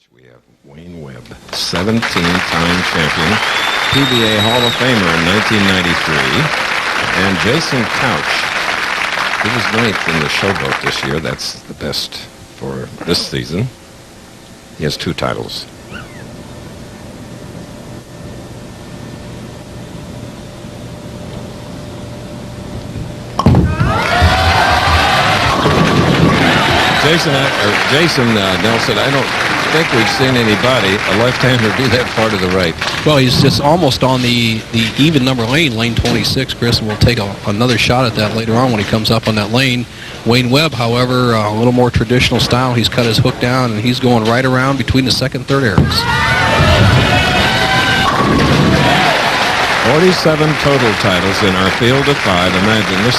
We have Wayne Webb, 17-time champion, PBA Hall of Famer in 1993, and Jason Couch. He was ninth in the Showboat this year. That's the best for this season. He has 2 titles. Jason Nelson, I don't think we've seen anybody, a left-hander, do that far to the right. Well, he's just almost on the even number lane, lane 26, Chris, and we'll take another shot at that later on when he comes up on that lane. Wayne Webb, however, a little more traditional style. He's cut his hook down, and he's going right around between the second and third arrows. 47 total titles in our field of 5. Imagine this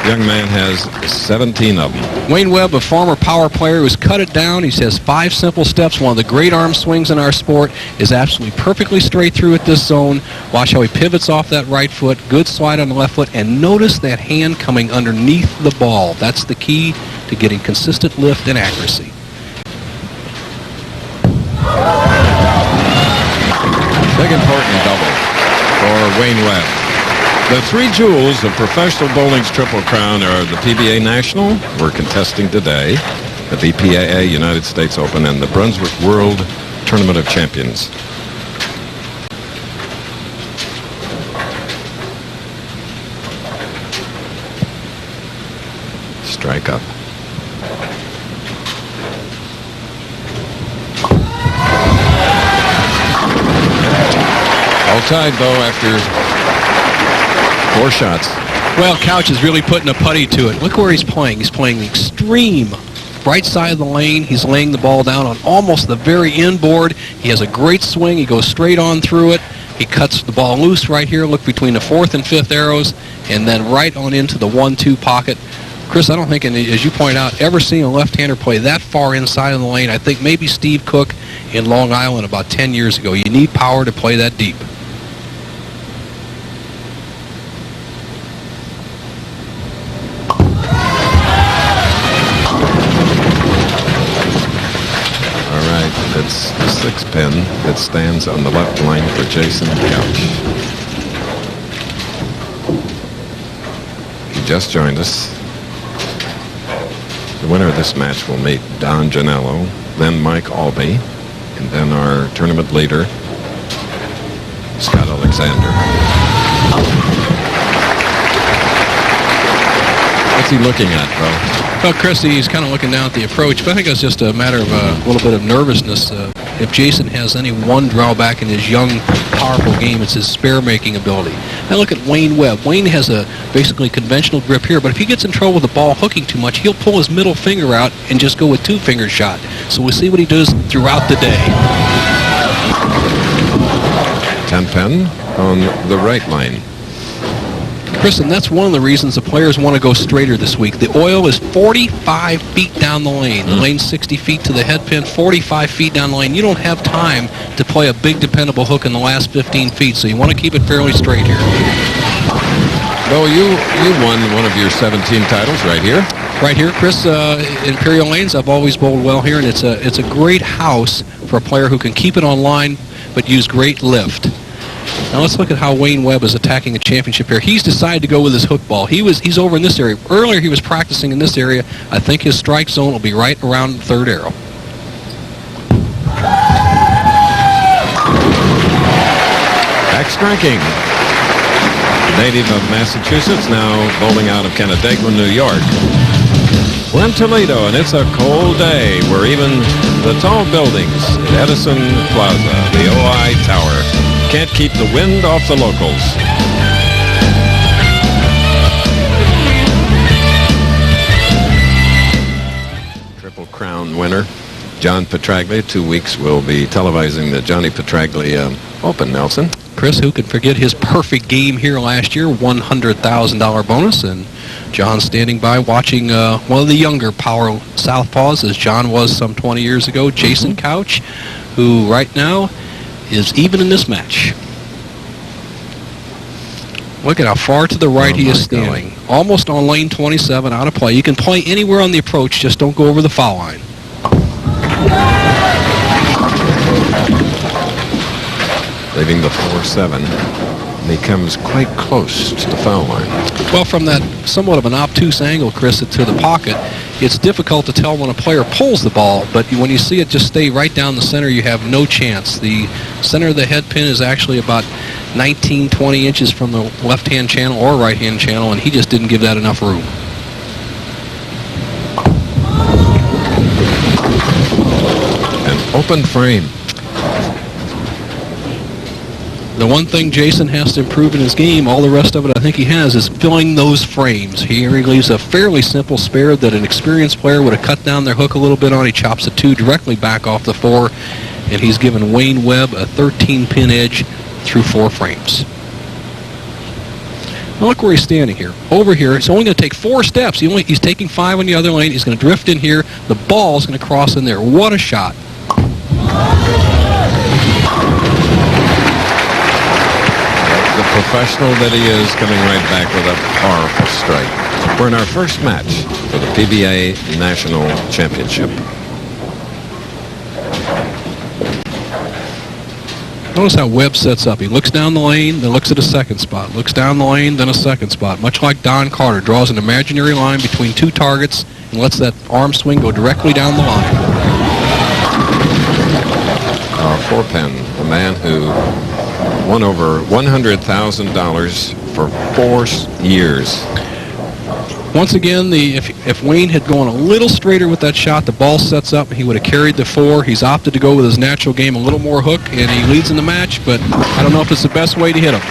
young man has 17 of them. Wayne Webb, a former power player who's cut it down. He says 5 simple steps. One of the great arm swings in our sport is absolutely perfectly straight through at this zone. Watch how he pivots off that right foot. Good slide on the left foot. And notice that hand coming underneath the ball. That's the key to getting consistent lift and accuracy. Big important double for Wayne Webb. The 3 jewels of professional bowling's Triple Crown are the PBA National, we're contesting today, the PBA United States Open, and the Brunswick World Tournament of Champions. Strike up. All tied, though, after 4 shots. Well, Couch is really putting a putty to it. Look where he's playing. He's playing the extreme right side of the lane. He's laying the ball down on almost the very inboard. He has a great swing. He goes straight on through it. He cuts the ball loose right here. Look between the 4th and 5th arrows, and then right on into the 1-2 pocket. Chris, I don't think, and as you point out, ever seen a left-hander play that far inside of the lane. I think maybe Steve Cook in Long Island about 10 years ago. You need power to play that deep. It's the 6 pin that stands on the left lane for Jason Couch. He just joined us. The winner of this match will meet Don Genalo, then Mike Aulby, and then our tournament leader, Scott Alexander. What's he looking at, Bo? Well, Chris, he's kind of looking down at the approach, but I think it's just a matter of a little bit of nervousness. If Jason has any one drawback in his young, powerful game, it's his spare-making ability. Now look at Wayne Webb. Wayne has a basically conventional grip here, but if he gets in trouble with the ball hooking too much, he'll pull his middle finger out and just go with 2-finger shot. So we'll see what he does throughout the day. 10 pin on the right lane. Chris, and that's one of the reasons the players want to go straighter this week. The oil is 45 feet down the lane. The lane's 60 feet to the head pin, 45 feet down the lane. You don't have time to play a big, dependable hook in the last 15 feet, so you want to keep it fairly straight here. Bo, you won one of your 17 titles right here. Right here, Chris, Imperial Lanes, I've always bowled well here, and it's a great house for a player who can keep it on line but use great lift. Now let's look at how Wayne Webb is attacking the championship here. He's decided to go with his hook ball. He's over in this area. Earlier he was practicing in this area. I think his strike zone will be right around the 3rd arrow. Back striking. Native of Massachusetts, now bowling out of Canandaigua, New York. Glen Toledo, and it's a cold day where even the tall buildings at Edison Plaza, the OI Tower, can't keep the wind off the locals. Triple Crown winner, John Petraglia. 2 weeks we'll be televising the Johnny Petraglia Open, Nelson. Chris, who can forget his perfect game here last year, $100,000 bonus, and John standing by watching one of the younger power southpaws, as John was some 20 years ago, Jason Couch, who right now is even in this match. Look at how far to the right he is standing. Almost on lane 27, out of play. You can play anywhere on the approach, just don't go over the foul line. leaving the 4-7. And he comes quite close to the foul line. Well, from that somewhat of an obtuse angle, Chris, to the pocket, it's difficult to tell when a player pulls the ball, but when you see it just stay right down the center, you have no chance. The center of the head pin is actually about 19, 20 inches from the left-hand channel or right-hand channel, and he just didn't give that enough room. An open frame. The one thing Jason has to improve in his game, all the rest of it I think he has, is filling those frames. He leaves a fairly simple spare that an experienced player would have cut down their hook a little bit on. He chops a 2 directly back off the 4, and he's given Wayne Webb a 13-pin edge through 4 frames. Now look where he's standing here. Over here, it's only going to take 4 steps. He's taking 5 on the other lane. He's going to drift in here. The ball's going to cross in there. What a shot. The professional that he is, coming right back with a powerful strike. We're in our first match for the PBA National Championship. Notice how Webb sets up. He looks down the lane, then looks at a second spot. Looks down the lane, then a second spot. Much like Don Carter, draws an imaginary line between 2 targets and lets that arm swing go directly down the line. Our 4-pin, a man who won over $100,000 for 4 years. Once again, if Wayne had gone a little straighter with that shot, the ball sets up, he would have carried the 4. He's opted to go with his natural game, a little more hook, and he leads in the match, but I don't know if it's the best way to hit him.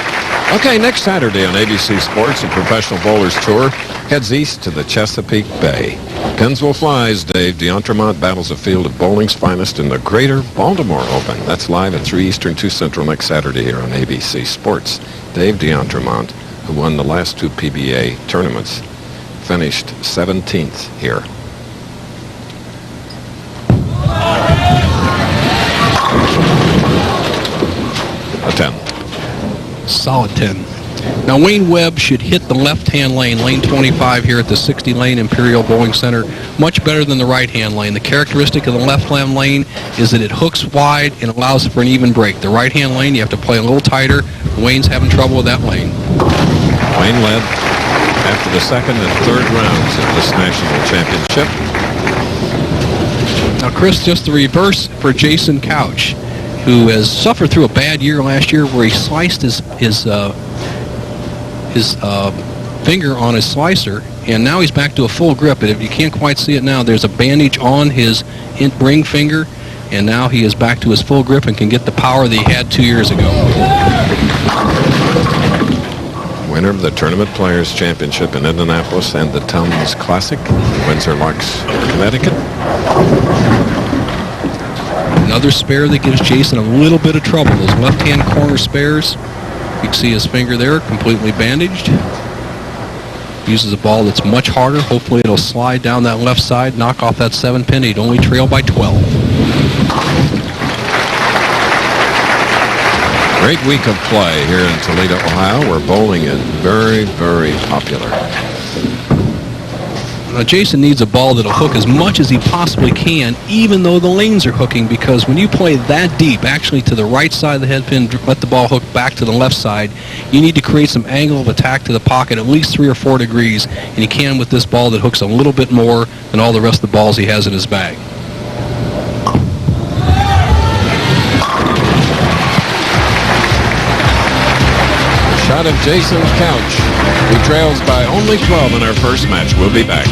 Okay, next Saturday on ABC Sports, the Professional Bowlers Tour heads east to the Chesapeake Bay. Pins will fly as Dave D'Entremont battles a field of bowling's finest in the Greater Baltimore Open. That's live at 3 Eastern, 2 Central next Saturday here on ABC Sports. Dave D'Entremont, who won the last 2 PBA tournaments, finished 17th here. A 10. Solid 10. Now Wayne Webb should hit the left-hand lane, lane 25 here at the 60 lane Imperial Bowling Center, much better than the right-hand lane. The characteristic of the left-hand lane is that it hooks wide and allows for an even break. The right-hand lane, you have to play a little tighter. Wayne's having trouble with that lane. Wayne led after the second and third rounds of this national championship. Now, Chris, just the reverse for Jason Couch, who has suffered through a bad year last year where he sliced his finger on his slicer, and now he's back to a full grip. And if you can't quite see it now, there's a bandage on his ring finger, and now he is back to his full grip and can get the power that he had 2 years ago. Winner of the Tournament Players Championship in Indianapolis and the Tums Classic, Windsor Locks, Connecticut. Another spare that gives Jason a little bit of trouble. Those left-hand corner spares, you can see his finger there, completely bandaged. Uses a ball that's much harder. Hopefully it'll slide down that left side, knock off that 7-pin. He'd only trail by 12. Great week of play here in Toledo, Ohio, where bowling is very, very popular. Now, Jason needs a ball that'll hook as much as he possibly can, even though the lanes are hooking, because when you play that deep, actually to the right side of the head pin, let the ball hook back to the left side, you need to create some angle of attack to the pocket, at least 3 or 4 degrees, and he can with this ball that hooks a little bit more than all the rest of the balls he has in his bag. Shot of Jason Couch, who trails by only 12 in our first match. We'll be back.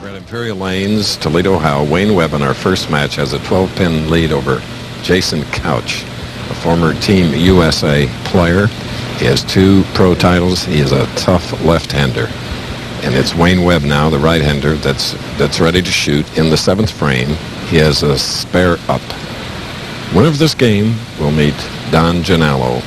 We're at Imperial Lanes, Toledo, Ohio. Wayne Webb in our first match has a 12-pin lead over Jason Couch, a former Team USA player. He has 2 pro titles. He is a tough left-hander. And it's Wayne Webb now, the right-hander, that's ready to shoot in the 7th frame. He has a spare up. Winner of this game will meet Don Genalo.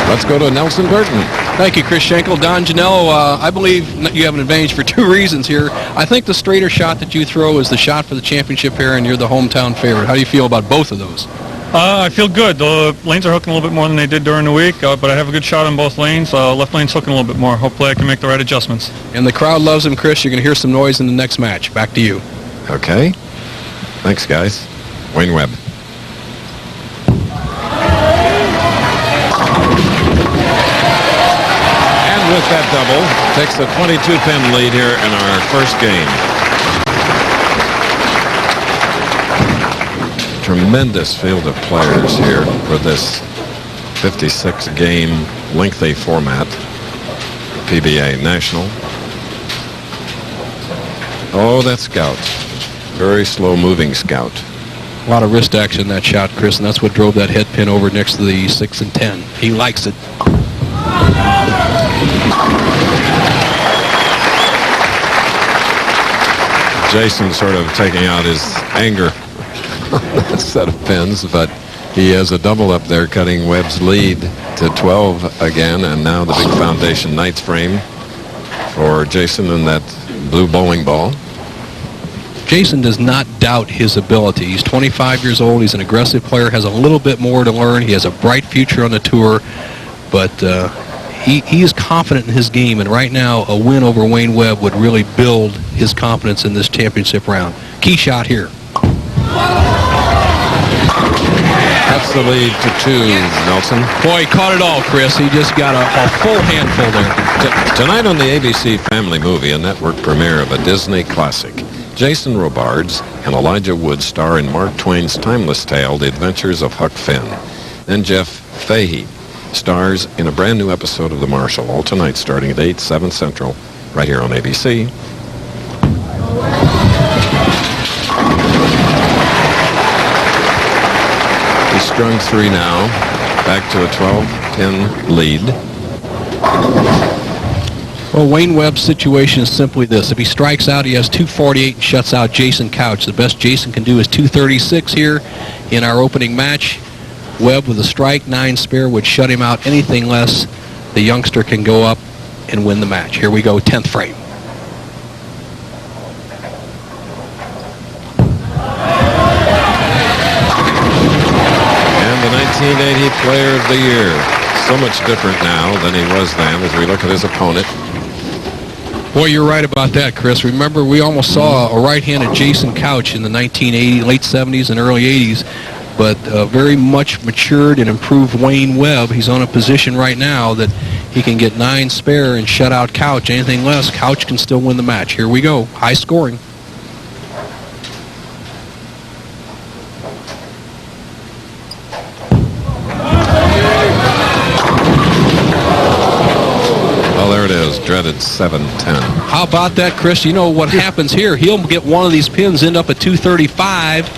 Let's go to Nelson Burton. Thank you, Chris Schenkel. Don Genalo, I believe you have an advantage for 2 reasons here. I think the straighter shot that you throw is the shot for the championship here, and you're the hometown favorite. How do you feel about both of those? I feel good. The lanes are hooking a little bit more than they did during the week, but I have a good shot on both lanes. Left lane's hooking a little bit more. Hopefully I can make the right adjustments. And the crowd loves him, Chris. You're going to hear some noise in the next match. Back to you. Okay. Thanks, guys. Wayne Webb. And with that double, takes a 22-pin lead here in our first game. Tremendous field of players here for this 56-game lengthy format, PBA National. Oh, that Scout. Very slow-moving Scout. A lot of wrist action in that shot, Chris, and that's what drove that head pin over next to the 6 and 10. He likes it. Jason sort of taking out his anger on that set of pins, but he has a double up there, cutting Webb's lead to 12 again, and now the big Foundation Knights frame for Jason and that blue bowling ball. Jason does not doubt his ability. He's 25 years old. He's an aggressive player, has a little bit more to learn. He has a bright future on the tour, but he is confident in his game, and right now a win over Wayne Webb would really build his confidence in this championship round. Key shot here. That's the lead to 2, Nelson. Boy, he caught it all, Chris. He just got a full handful there. Tonight on the ABC Family Movie, a network premiere of a Disney classic, Jason Robards and Elijah Wood star in Mark Twain's timeless tale, The Adventures of Huck Finn. Then Jeff Fahey stars in a brand new episode of The Marshal, all tonight starting at 8, 7 Central, right here on ABC. He's strung 3 now, back to a 12-pin lead. Well, Wayne Webb's situation is simply this. If he strikes out, he has 248 and shuts out Jason Couch. The best Jason can do is 236 here in our opening match. Webb with a strike, 9 spare, would shut him out. Anything less, the youngster can go up and win the match. Here we go, 10th frame. And the 1980 Player of the Year. So much different now than he was then as we look at his opponent. Boy, you're right about that, Chris. Remember, we almost saw a right-handed Jason Couch in the 1980s, late 70s and early 80s, but very much matured and improved Wayne Webb. He's on a position right now that he can get 9 spare and shut out Couch. Anything less, Couch can still win the match. Here we go. High scoring. There it is, dreaded 7-10. How about that, Chris? You know what happens here? He'll get one of these pins, end up at 235,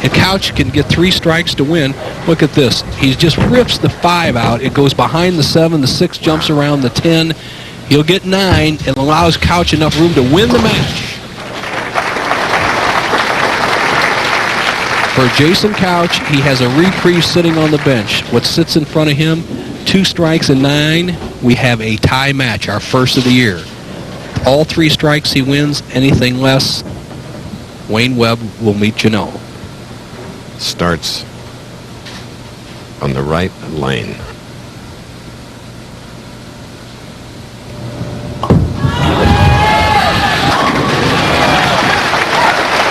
and Couch can get 3 strikes to win. Look at this. He just rips the 5 out. It goes behind the 7. The 6 jumps around the 10. He'll get 9 and allows Couch enough room to win the match. For Jason Couch, he has a reprieve sitting on the bench. What sits in front of him? 2 strikes and 9. We have a tie match, our first of the year. All 3 strikes he wins. Anything less, Wayne Webb will meet Genalo. Starts on the right lane.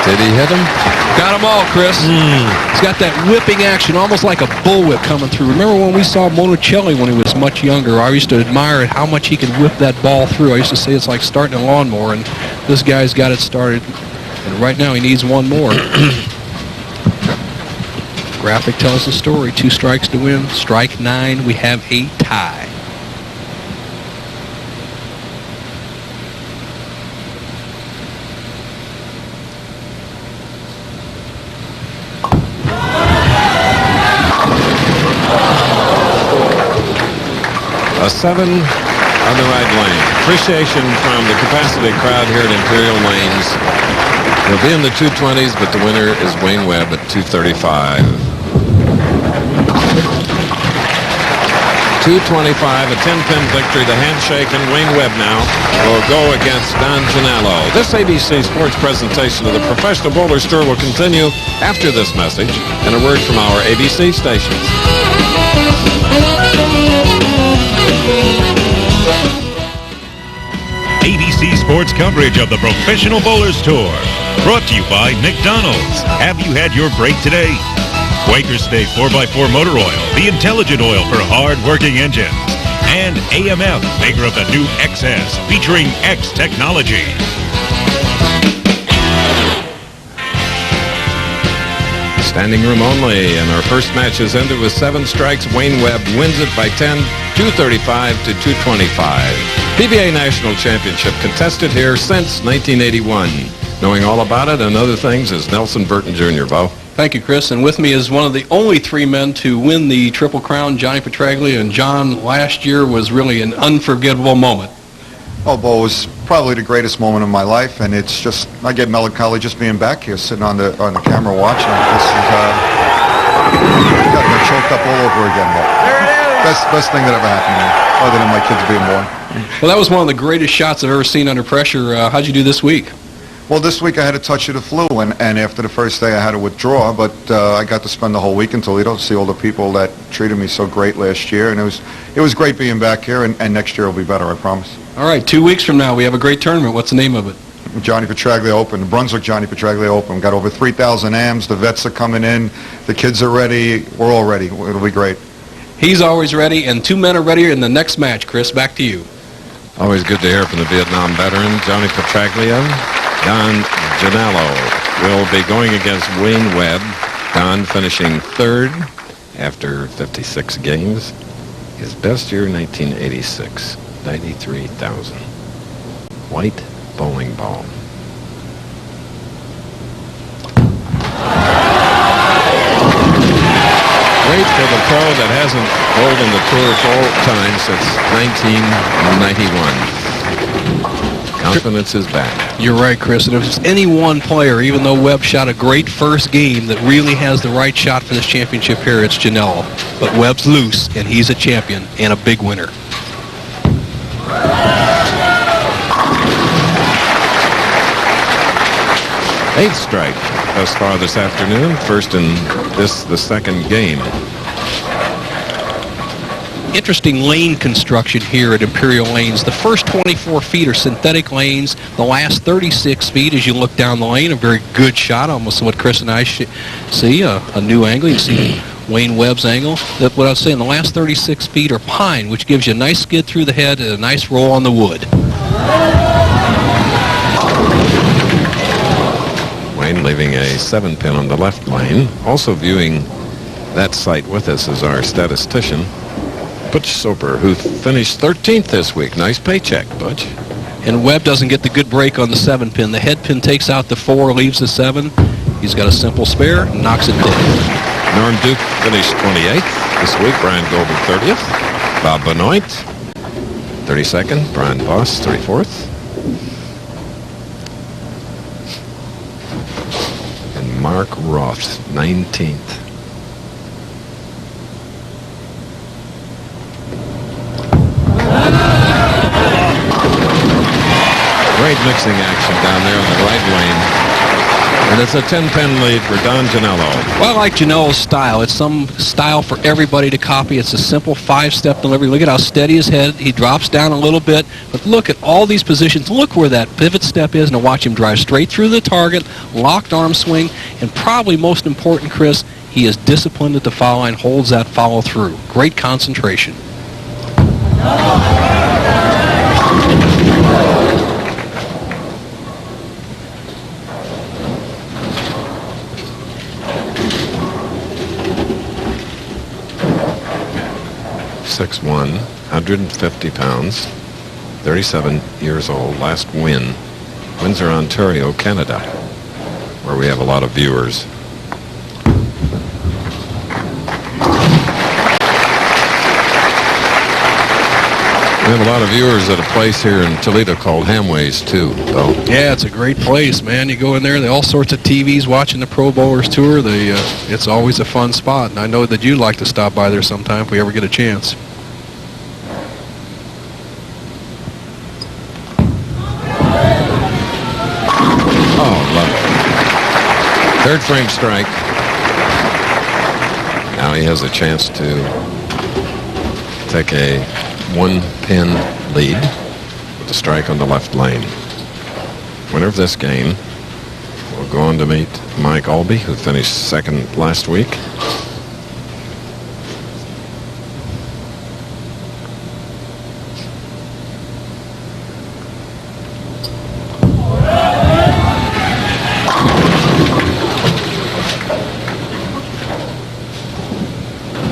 Did he hit him? Got them all, Chris. He's got that whipping action, almost like a bullwhip coming through. Remember when we saw Monticelli when he was much younger? I used to admire how much he could whip that ball through. I used to say it's like starting a lawnmower, and this guy's got it started. And right now he needs one more. Graphic tells the story. 2 strikes to win. Strike 9. We have a tie. A 7 on the right lane. Appreciation from the capacity crowd here at Imperial Lanes. He'll be in the 220s, but the winner is Wayne Webb at 235. 225, a 10-pin victory. The handshake, and Wayne Webb now will go against Don Genalo. This ABC Sports presentation of the Professional Bowlers Tour will continue after this message and a word from our ABC stations. ABC Sports coverage of the Professional Bowlers Tour. Brought to you by McDonald's. Have you had your break today? Quaker State 4x4 Motor Oil, the intelligent oil for hard-working engines. And AMF, maker of the new XS, featuring X technology. Standing room only, and our first match has ended with 7 strikes. Wayne Webb wins it by 10, 235 to 225. PBA National Championship contested here since 1981. Knowing all about it and other things is Nelson Burton Jr., Bo. Thank you, Chris. And with me is one of the only 3 men to win the Triple Crown, Johnny Petraglia. And John, last year was really an unforgettable moment. Oh, Bo, it was probably the greatest moment of my life, and it's just, I get melancholy just being back here, sitting on the camera watching. This is, got choked up all over again, Bo. There it is! Best thing that ever happened to me, other than my kids being born. Well, that was one of the greatest shots I've ever seen under pressure. How'd you do this week? Well, this week I had a touch of the flu, and after the first day I had to withdraw, but I got to spend the whole week in Toledo to see all the people that treated me so great last year, and it was great being back here, and next year will be better, I promise. All right, 2 weeks from now we have a great tournament. What's the name of it? Johnny Petraglia Open, the Brunswick Johnny Petraglia Open. We've got over 3,000 AMs, the vets are coming in, the kids are ready, we're all ready, it'll be great. He's always ready, and 2 men are ready in the next match. Chris, back to you. Always good to hear from the Vietnam veteran, Johnny Petraglia. Don Genalo will be going against Wayne Webb. Don finishing 3rd after 56 games. His best year, 1986, 93,000. White bowling ball. Great for the pro that hasn't bowled in the tour full time since 1991. Confidence is back. You're right, Chris. And if there's any one player, even though Webb shot a great first game, that really has the right shot for this championship here, it's Genalo. But Webb's loose, and he's a champion and a big winner. Eighth strike thus far this afternoon. First in the second game. Interesting lane construction here at Imperial Lanes. The first 24 feet are synthetic lanes. The last 36 feet, as you look down the lane, a very good shot, almost what Chris and I see, a new angle. You see Wayne Webb's angle. What I was saying, the last 36 feet are pine, which gives you a nice skid through the head and a nice roll on the wood. Wayne leaving a 7-pin on the left lane. Also viewing that site with us is our statistician, Butch Soper, who finished 13th this week. Nice paycheck, Butch. And Webb doesn't get the good break on the 7-pin. The head pin takes out the 4, leaves the 7. He's got a simple spare, knocks it dead. Norm Duke finished 28th this week. Brian Goldberg 30th. Bob Benoit 32nd. Brian Voss 34th. And Mark Roth 19th. Great mixing action down there on the right lane. And it's a 10-pin lead for Don Genalo. Well, I like Genalo's style. It's some style for everybody to copy. It's a simple 5-step delivery. Look at how steady his head. He drops down a little bit. But look at all these positions. Look where that pivot step is. Now watch him drive straight through the target, locked arm swing, and probably most important, Chris, he is disciplined at the foul line, holds that follow through. Great concentration. .61, 150 pounds, 37 years old, last win, Windsor, Ontario, Canada, where we have a lot of viewers. We have a lot of viewers at a place here in Toledo called Hamways, too, though. Yeah, it's a great place, man. You go in there, all sorts of TVs watching the Pro Bowlers Tour. It's always a fun spot, and I know that you'd like to stop by there sometime if we ever get a chance. Third frame strike. Now he has a chance to take a 1-pin lead with a strike on the left lane. Winner of this game will go on to meet Mike Aulby, who finished second last week.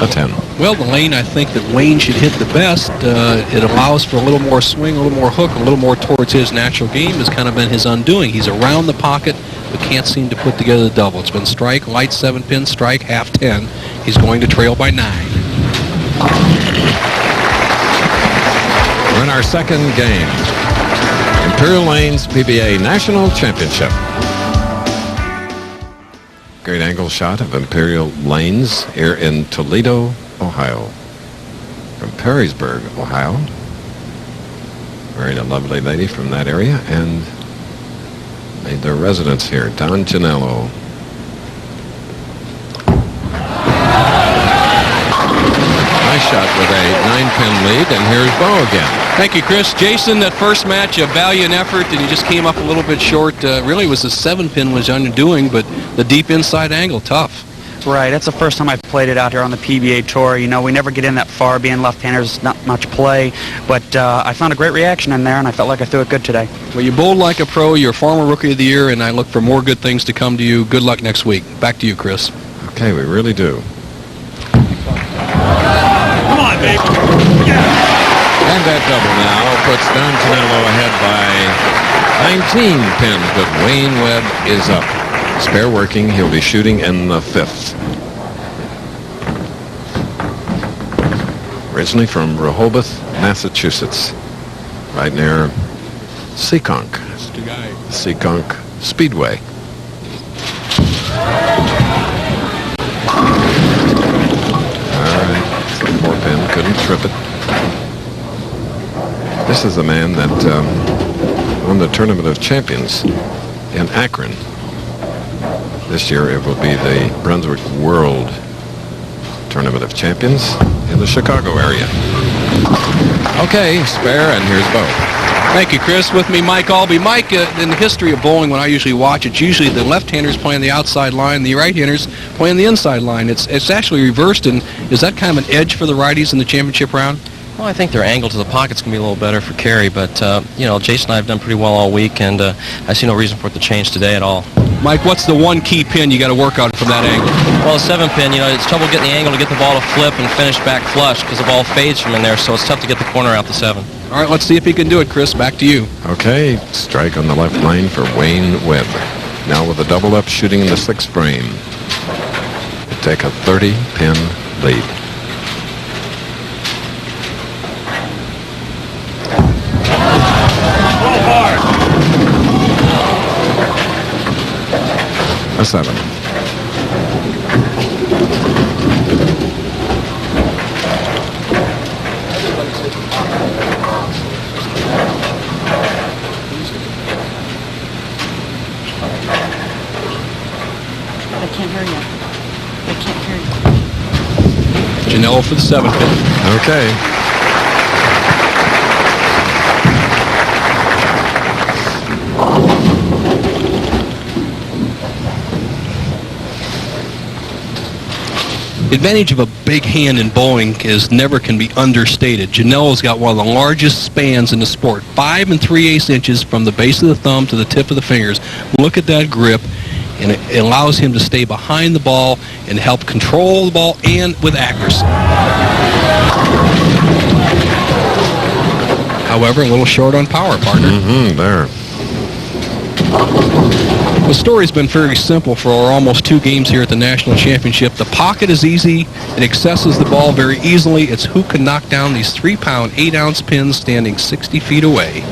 A 10. Well, the lane I think that Wayne should hit the best. It allows for a little more swing, a little more hook, a little more towards his natural game has kind of been his undoing. He's around the pocket, but can't seem to put together the double. It's been strike, light 7-pin, strike, half 10. He's going to trail by 9. We're in our second game. Imperial Lanes PBA National Championship. Great angle shot of Imperial Lanes here in Toledo, Ohio. From Perrysburg, Ohio. Married a lovely lady from that area and made their residence here. Don Genalo. Nice shot with a 9-pin lead, and here's Bo again. Thank you, Chris. Jason, that first match, a valiant effort, and he just came up a little bit short. Really was the 7-pin was undoing, but the deep inside angle, tough. Right, that's the first time I've played it out here on the PBA Tour. You know, we never get in that far, being left-handers, not much play, but I found a great reaction in there, and I felt like I threw it good today. Well, you bowled like a pro. You're a former Rookie of the Year, and I look for more good things to come to you. Good luck next week. Back to you, Chris. Okay, we really do. Come on, baby. Yeah. And that double now puts Don Genalo ahead by 19 pins, but Wayne Webb is up. Spare working, he'll be shooting in the 5th. Originally from Rehoboth, Massachusetts, right near Seekonk. Seekonk Speedway. All right, 4-pin, couldn't trip it. This is the man that won the Tournament of Champions in Akron. This year it will be the Brunswick World Tournament of Champions in the Chicago area. Okay, spare, and here's Bo. Thank you, Chris. With me, Mike Aulby. Mike, in the history of bowling, when I usually watch, it's usually the left-handers playing the outside line, the right-handers playing the inside line. It's actually reversed, and is that kind of an edge for the righties in the championship round? Well, I think their angle to the pocket's going to be a little better for Kerry, but, you know, Jason and I have done pretty well all week, and I see no reason for it to change today at all. Mike, what's the one key pin you got to work on from that angle? Well, the 7-pin, you know, it's trouble getting the angle to get the ball to flip and finish back flush because the ball fades from in there, so it's tough to get the corner out the 7. All right, let's see if he can do it, Chris. Back to you. Okay, strike on the left lane for Wayne Webb. Now with a double up shooting in the 6th frame. To take a 30-pin lead. A 7. I can't hear you. I can't hear you. Genalo for the 7-pin. Okay. The advantage of a big hand in bowling is never can be understated. Genalo's got one of the largest spans in the sport, 5 3/8 inches from the base of the thumb to the tip of the fingers. Look at that grip, and it allows him to stay behind the ball and help control the ball and with accuracy. However, a little short on power, partner. There. The story's been very simple for our almost 2 games here at the National Championship. The pocket is easy. It accesses the ball very easily. It's who can knock down these 3-pound, 8-ounce pins standing 60 feet away.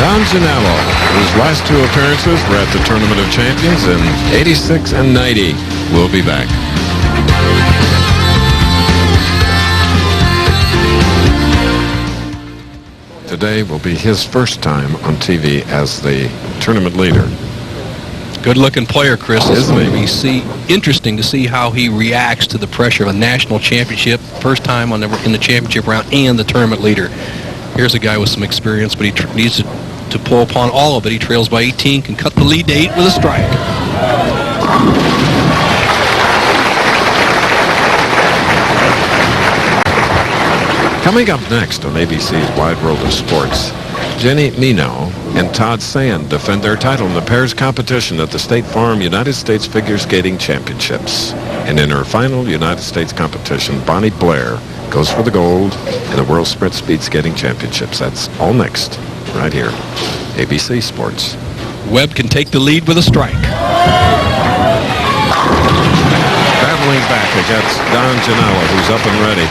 Don Genalo, whose last 2 appearances were at the Tournament of Champions in 86 and 90, will be back. today will be his first time on TV as the tournament leader. Good-looking player, Chris. It's Isn't going he? to be interesting to see how he reacts to the pressure of a national championship, first time in the championship round, and the tournament leader. Here's a guy with some experience, but he needs to pull upon all of it. He trails by 18, can cut the lead to 8 with a strike. Coming up next on ABC's Wide World of Sports, Jenny Mino and Todd Sand defend their title in the pairs competition at the State Farm United States Figure Skating Championships. And in her final United States competition, Bonnie Blair goes for the gold in the World Sprint Speed Skating Championships. That's all next, right here, ABC Sports. Webb can take the lead with a strike. Traveling back against Don Genalo, who's up and ready.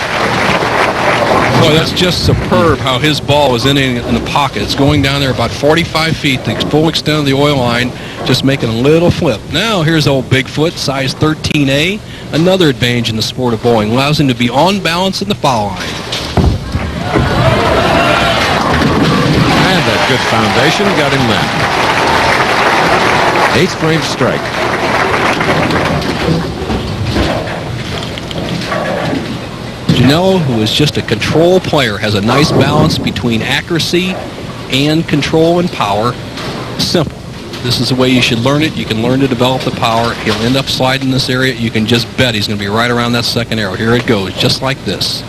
Boy, that's just superb how his ball is in the pocket. It's going down there about 45 feet, the full extent of the oil line, just making a little flip. Now here's old Bigfoot, size 13A. Another advantage in the sport of bowling. Allows him to be on balance in the foul line. And that good foundation got him that. 8th frame strike. Genalo, who is just a control player, has a nice balance between accuracy and control and power. Simple. This is the way you should learn it. You can learn to develop the power. He'll end up sliding in this area. You can just bet he's going to be right around that second arrow. Here it goes, just like this.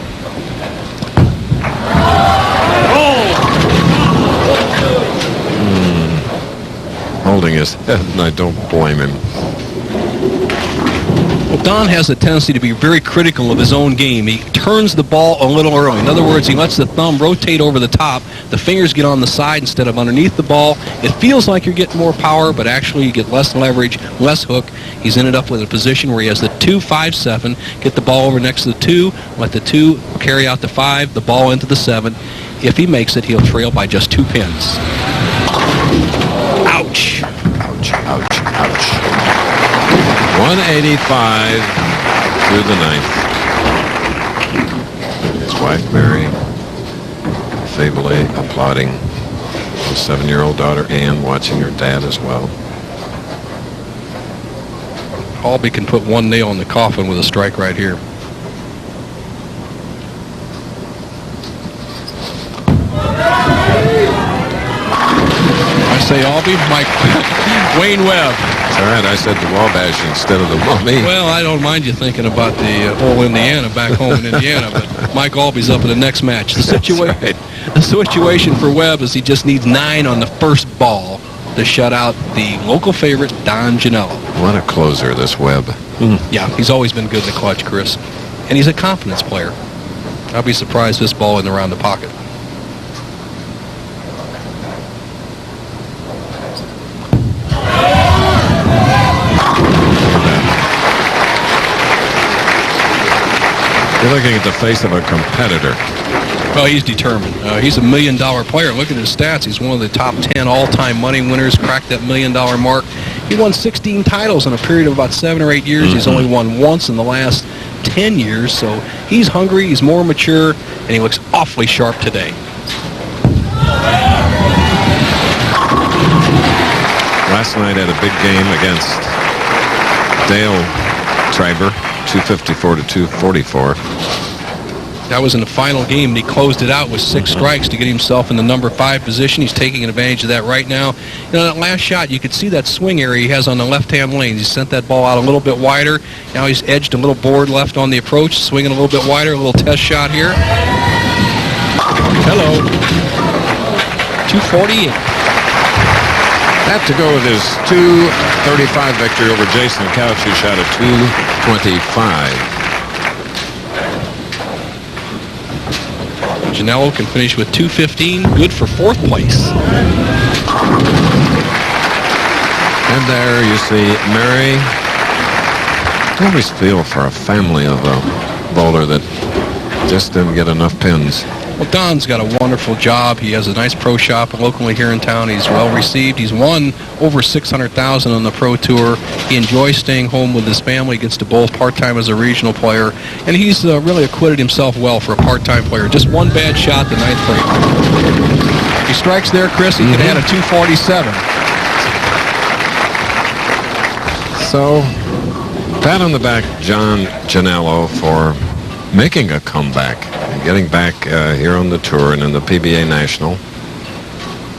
Holding his head, and I don't blame him. Well, Don has a tendency to be very critical of his own game. He turns the ball a little early. In other words, he lets the thumb rotate over the top. The fingers get on the side instead of underneath the ball. It feels like you're getting more power, but actually you get less leverage, less hook. He's ended up with a position where he has the 2-5-7, get the ball over next to the 2, let the 2 carry out the 5, the ball into the 7. If he makes it, he'll trail by just 2 pins. Ouch. Ouch, ouch, ouch. 185 through the 9th. His wife, Mary, feebly applauding. His 7-year-old daughter, Ann, watching her dad as well. Aulby can put one nail in the coffin with a strike right here. I say Aulby, Mike. Wayne Webb. It's all right, I said the Wabash instead of the Mummy. Well, I don't mind you thinking about the old Indiana back home in Indiana, but Mike Aulby's up in the next match. The situation for Webb is he just needs 9 on the first ball to shut out the local favorite, Don Genalo. What a closer, this Webb. Yeah, he's always been good in the clutch, Chris. And he's a confidence player. I'll be surprised this ball isn't around the pocket. You're looking at the face of a competitor. Well, he's determined. He's a $1 million player. Look at his stats. He's one of the top 10 all-time money winners, cracked that $1 million mark. He won 16 titles in a period of about 7 or 8 years. He's only won once in the last 10 years. So he's hungry, he's more mature, and he looks awfully sharp today. Last night had a big game against Dale Triber, 254 to 244. That was in the final game, and he closed it out with 6 strikes to get himself in the number 5 position. He's taking advantage of that right now. You know, that last shot, you could see that swing area he has on the left-hand lane. He sent that ball out a little bit wider. Now he's edged a little board left on the approach, swinging a little bit wider, a little test shot here. Hello. 248. That to go with his 235 victory over Jason Couch, who shot a 225. Genalo can finish with 215, good for 4th place. And there you see Mary. I always feel for a family of a bowler that just didn't get enough pins. Well, Don's got a wonderful job. He has a nice pro shop locally here in town. He's well received. He's won over $600,000 on the pro tour. He enjoys staying home with his family. Gets to bowl part-time as a regional player, and he's really acquitted himself well for a part-time player. Just one bad shot, the 9th frame. He strikes there, Chris. He could add a 247. So, pat on the back, John Genalo, for making a comeback and getting back here on the tour and in the PBA National,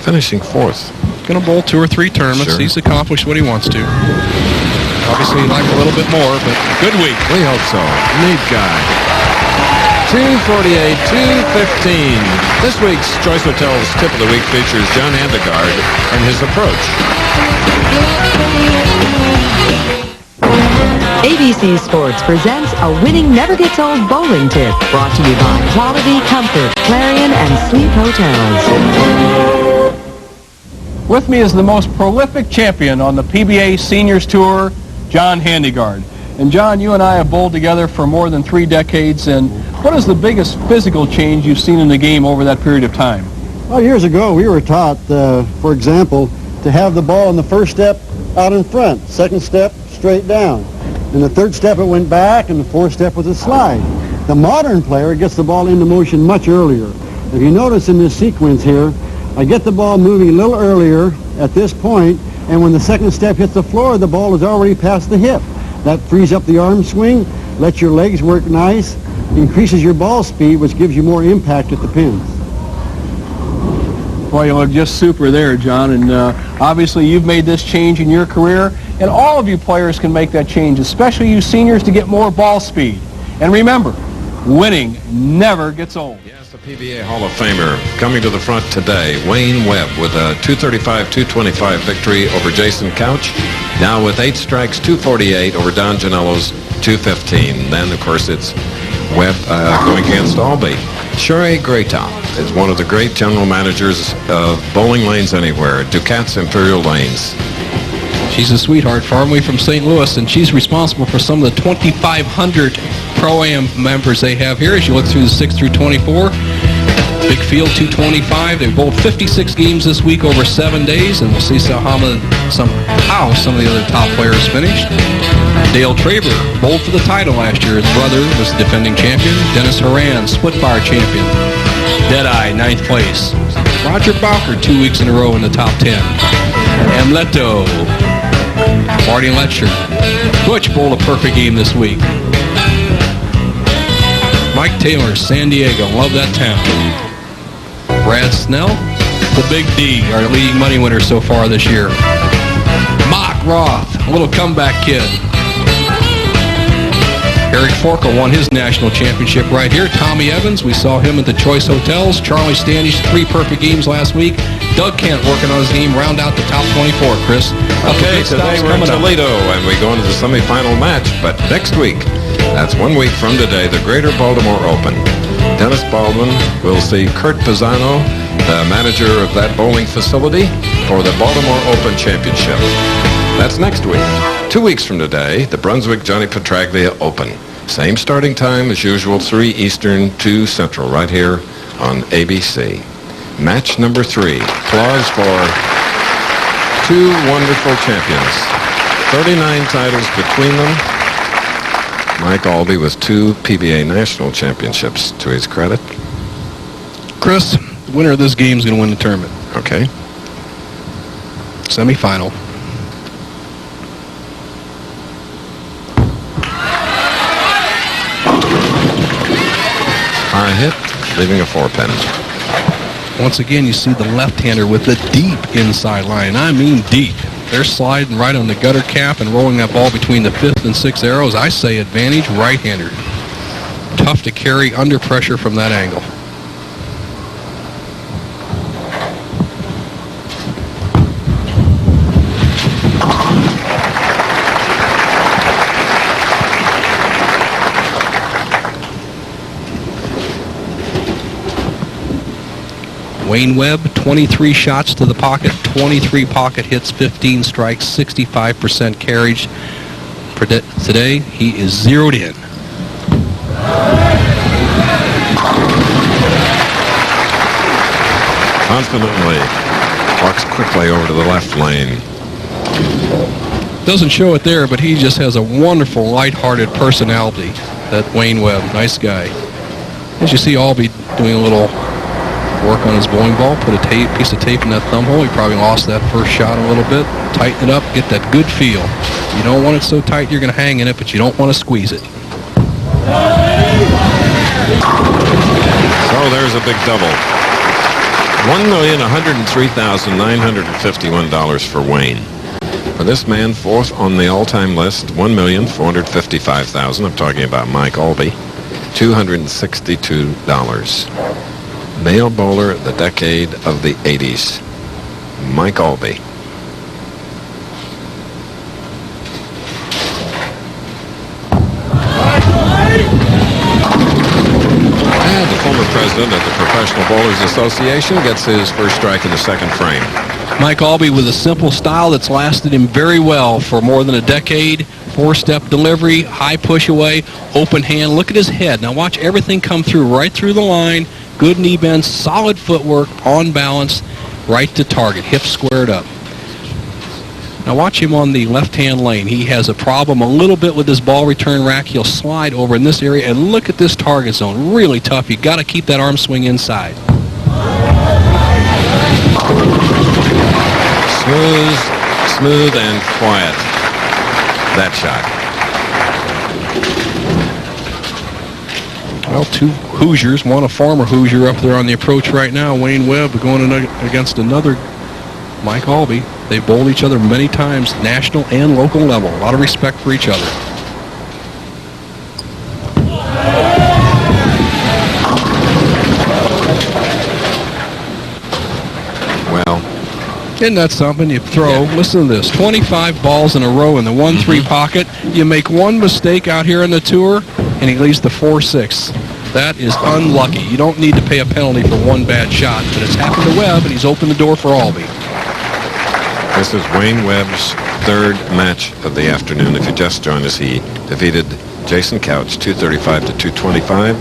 finishing 4th. Going to bowl 2 or 3 tournaments. Sure. He's accomplished what he wants to. Obviously, he'd like a little bit more, but good week. We hope so. Neat guy. 248, 215. This week's Choice Hotels Tip of the Week features John Handegard and his approach. ABC Sports presents a winning never gets old bowling tip, brought to you by Quality, Comfort, Clarion, and Sleep Hotels. With me is the most prolific champion on the PBA Seniors Tour, John Handegard. And John, you and I have bowled together for more than 3 decades, and what is the biggest physical change you've seen in the game over that period of time? Well, years ago, we were taught, for example, to have the ball in the first step out in front, second step straight down. In the third step, it went back, and the fourth step was a slide. The modern player gets the ball into motion much earlier. If you notice in this sequence here, I get the ball moving a little earlier at this point, and when the second step hits the floor, the ball is already past the hip. That frees up the arm swing, lets your legs work nice, increases your ball speed, which gives you more impact at the pins. Well, you look just super there, John, and obviously you've made this change in your career, and all of you players can make that change, especially you seniors, to get more ball speed. And remember, winning never gets old. Yes, the PBA Hall of Famer coming to the front today, Wayne Webb, with a 235-225 victory over Jason Couch. Now with 8 strikes, 248 over Don Genalo's 215. Then, of course, it's Webb going against Aulby. Sherry Graytop is one of the great general managers of bowling lanes anywhere, Ducat's Imperial Lanes. She's a sweetheart, far away from St. Louis, and she's responsible for some of the 2,500 Pro-Am members they have here as you look through the 6 through 24. Big field, 225. They've bowled 56 games this week over 7 days, and we'll see how some of the other top players finished. Dale Traver bowled for the title last year. His brother was the defending champion. Dennis Horan, split-bar champion. Deadeye, 9th place. Roger Bowker, 2 weeks in a row in the top 10. Amleto, Marty Letcher. Butch bowled a perfect game this week. Mike Taylor, San Diego, love that town. Brad Snell, the Big D, our leading money winner so far this year. Mock Roth, a little comeback kid. Eric Forkel won his national championship right here. Tommy Evans, we saw him at the Choice Hotels. Charlie Standish, 3 perfect games last week. Doug Kent working on his game, round out the top 24, Chris. Okay, today we're in Toledo, and we go into the semifinal match, but next week, that's 1 week from today, the Greater Baltimore Open. Dennis Baldwin will see Kurt Pisano, the manager of that bowling facility, for the Baltimore Open Championship. That's next week. 2 weeks from today, the Brunswick Johnny Petraglia Open. Same starting time as usual, 3 Eastern, 2 Central, right here on ABC. Match number 3. Applause for 2 wonderful champions. 39 titles between them. Mike Aulby with 2 PBA National Championships to his credit. Chris, the winner of this game is going to win the tournament. Okay. Semifinal. High hit, leaving a 4-pin. Once again, you see the left-hander with the deep inside line. I mean deep. They're sliding right on the gutter cap and rolling that ball between the 5th and 6th arrows. I say advantage right-hander. Tough to carry under pressure from that angle. Wayne Webb, 23 shots to the pocket, 23 pocket hits, 15 strikes, 65% carriage. Today, he is zeroed in. Confidently walks quickly over to the left lane. Doesn't show it there, but he just has a wonderful, light-hearted personality, that Wayne Webb. Nice guy. As you see, Aulby doing a little work on his bowling ball, put a piece of tape in that thumb hole. He probably lost that first shot a little bit. Tighten it up, get that good feel. You don't want it so tight you're going to hang in it, but you don't want to squeeze it. So there's a big double. $1,103,951 for Wayne. For this man, fourth on the all-time list, $1,455,000. I'm talking about Mike Aulby. $262. Male bowler of the decade of the 80s, Mike Aulby. And the former president of the Professional Bowlers Association gets his first strike in the second frame. Mike Aulby with a simple style that's lasted him very well for more than a decade. Four-step delivery, high push away, open hand. Look at his head. Now watch everything come through right through the line. Good knee bend, solid footwork, on balance, right to target, hips squared up. Now watch him on the left-hand lane. He has a problem a little bit with his ball return rack. He'll slide over in this area, and look at this target zone. Really tough. You got to keep that arm swing inside. Smooth and quiet. That shot. Well, two Hoosiers, one a former Hoosier up there on the approach right now. Wayne Webb going against another Mike Aulby. They bowled each other many times, national and local level. A lot of respect for each other. Well, isn't that something? You throw, listen to this, 25 balls in a row in the 1-3 pocket. You make one mistake out here on the tour, and he leads the 4-6. That is unlucky. You don't need to pay a penalty for one bad shot, but it's happened to Webb, and he's opened the door for Aulby. This is Wayne Webb's third match of the afternoon. If you just joined us, he defeated Jason Couch 235 to 225,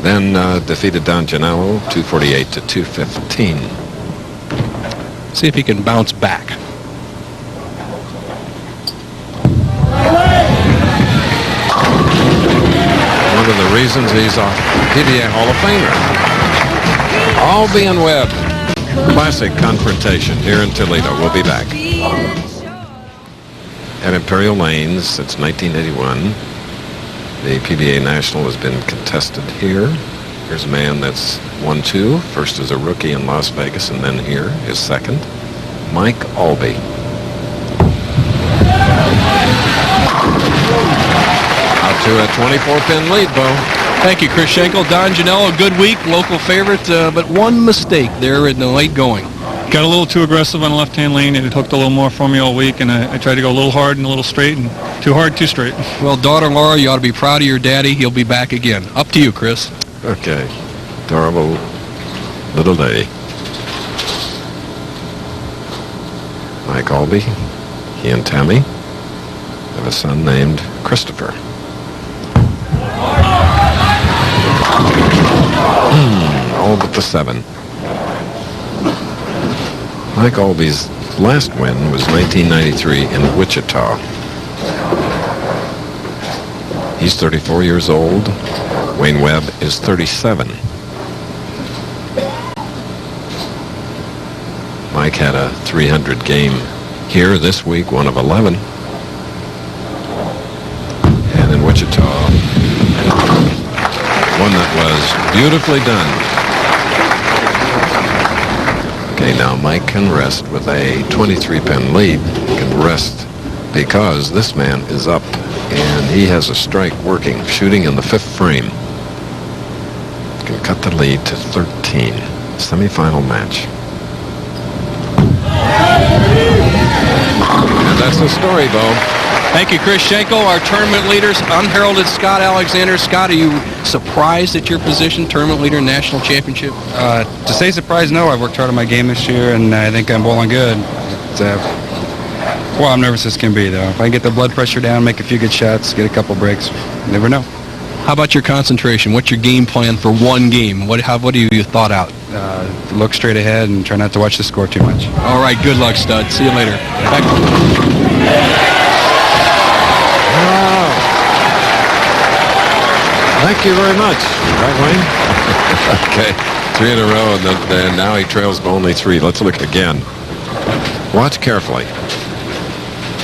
then defeated Don Genalo 248 to 215. See if he can bounce back. One of the reasons he's a PBA Hall of Famer. Aulby and Webb. Classic confrontation here in Toledo. We'll be back. At Imperial Lanes since 1981. The PBA National has been contested here. Here's a man that's won two. First as a rookie in Las Vegas, and then here, his second. Mike Aulby. Out to a 24-pin lead, Bo. Thank you, Chris Schenkel. Don Genalo, good week, local favorite, but one mistake there in the late going. Got a little too aggressive on the left-hand lane, and it hooked a little more for me all week, and I tried to go a little hard and a little straight, and too hard, too straight. Well, daughter Laura, you ought to be proud of your daddy. He'll be back again. Up to you, Chris. Okay. Adorable little lady. Mike Aulby, he and Tammy have a son named Christopher. All but the 7. Mike Aulby's last win was 1993 in Wichita. He's 34 years old. Wayne Webb is 37. Mike had a 300 game here this week, one of 11. And in Wichita, one that was beautifully done. Okay, now Mike can rest with a 23-pin lead. He can rest because this man is up and he has a strike working, shooting in the 5th frame. Can cut the lead to 13. Semifinal match. And that's the story, Bo. Thank you, Chris Schenkel. Our tournament leaders, unheralded Scott Alexander. Scott, are you surprised at your position, tournament leader, national championship? To say surprised, no. I've worked hard on my game this year, and I think I'm bowling good. Well, I'm nervous as can be, though. If I can get the blood pressure down, make a few good shots, get a couple breaks, you never know. How about your concentration? What's your game plan for one game? What do you thought out? look straight ahead and try not to watch the score too much. All right, good luck, stud. See you later. Back. Wow. Thank you very much. Right, Wayne? Okay, 3 in a row, and then now he trails by only 3. Let's look again. Watch carefully.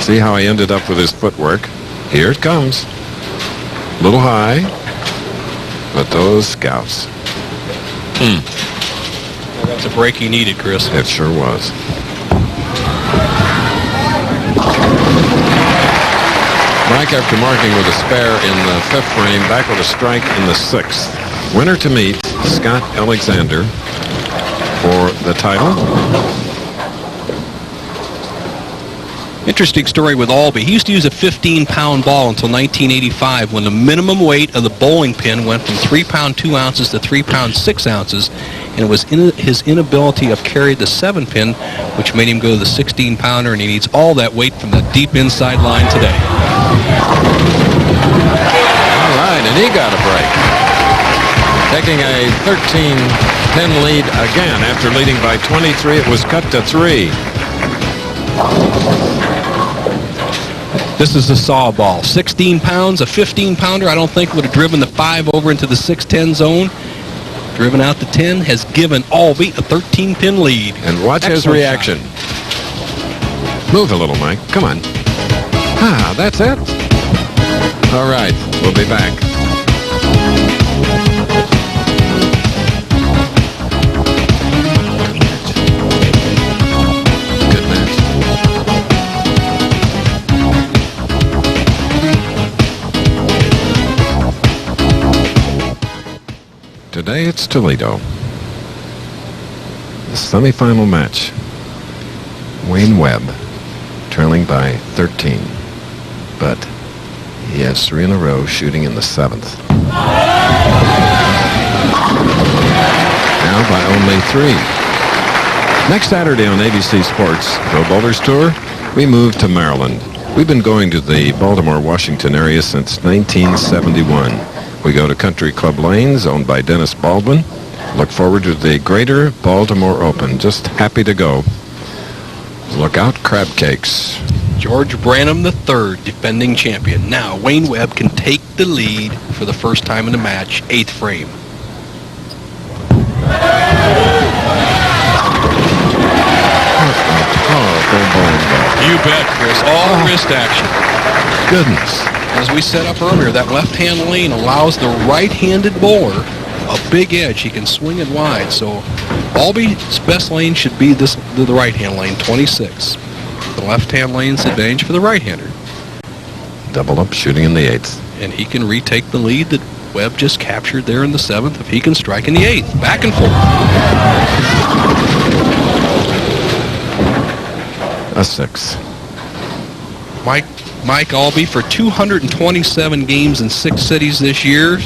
See how he ended up with his footwork. Here it comes. A little high, but those scouts. That's a break he needed, Chris. It sure was. Mike, after marking with a spare in the 5th frame, back with a strike in the 6th. Winner to meet, Scott Alexander for the title. Interesting story with Aulby. He used to use a 15-pound ball until 1985 when the minimum weight of the bowling pin went from 3 pound 2 ounces to 3 pound 6 ounces, and it was his inability of carrying the 7-pin which made him go to the 16-pounder, and he needs all that weight from the deep inside line today. All right, and he got a break. Taking a 13-pin lead again after leading by 23, it was cut to 3. This is a saw ball. 16 pounds, a 15-pounder. I don't think would have driven the 5 over into the 6-10 zone. Driven out the 10, has given Aulby a 13-pin lead. And watch his reaction. Move a little, Mike. Come on. Ah, that's it. All right, we'll be back. Good match. Today it's Toledo. The semifinal match. Wayne Webb trailing by 13. But he has 3 in a row shooting in the 7th. Now by only 3. Next Saturday on ABC Sports, Pro Bowlers Tour, we move to Maryland. We've been going to the Baltimore-Washington area since 1971. We go to Country Club Lanes, owned by Dennis Baldwin. Look forward to the Greater Baltimore Open. Just happy to go. Look out, crab cakes. George Branham III, defending champion. Now Wayne Webb can take the lead for the first time in the match, 8th frame. You bet, Chris. All wrist action. Goodness. As we set up earlier, that left-hand lane allows the right-handed bowler a big edge. He can swing it wide. So Aulby's best lane should be the right-hand lane, 26. The left-hand lane's advantage for the right-hander. Double up, shooting in the 8th. And he can retake the lead that Webb just captured there in the 7th if he can strike in the 8th. Back and forth. A 6. Mike Aulby for 227 games in 6 cities this year